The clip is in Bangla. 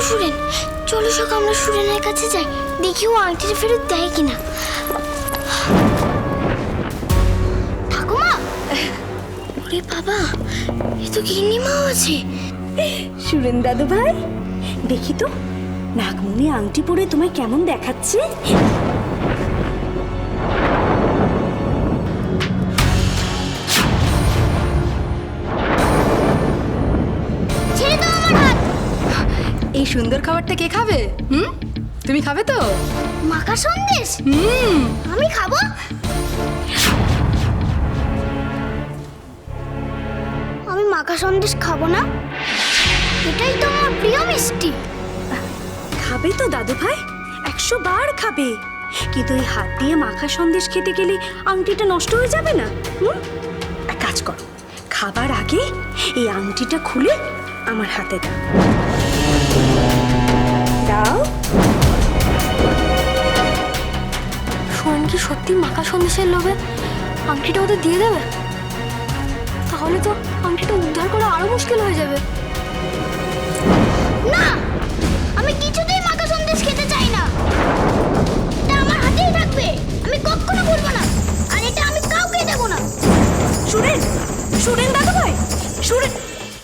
সুরেন, চলো সকাল আমরা সুরেনের কাছে যাই, দেখি ও আংটিটা ফেরত দেয় কিনা। ঠাকুমা, ওরে বাবা, এ তো গিন্নিমাও আছে। সুরেন দাদু ভাই, দেখি তো নাগমণি আংটি পরে তোমায় কেমন দেখাচ্ছে। ছেড়ে দাও আমার হাত। এই সুন্দর খাবারটা কে খাবে? তুমি খাবে তো? মাখা সন্দেশ আমি খাবো। আমি মাখা সন্দেশ খাবো না, এটাই তো আমার প্রিয় মিষ্টি। খাবে তো দাদু ভাই, 100 বার খাবে, কিন্তু এই হাত দিয়ে মাখা সন্দেশ খেতে গেলে আংটিটা নষ্ট হয়ে যাবে না? এক কাজ করো, খাবার আগে এই আংটিটা খুলে আমার হাতে দাও। দাও। সুরেন কি সত্যি মাখা সন্দেশের লোভে আংটিটা ওদের দিয়ে দেবে? তাহলে তো আংটিটা উদ্ধার করা আরো মুশকিল হয়ে যাবে।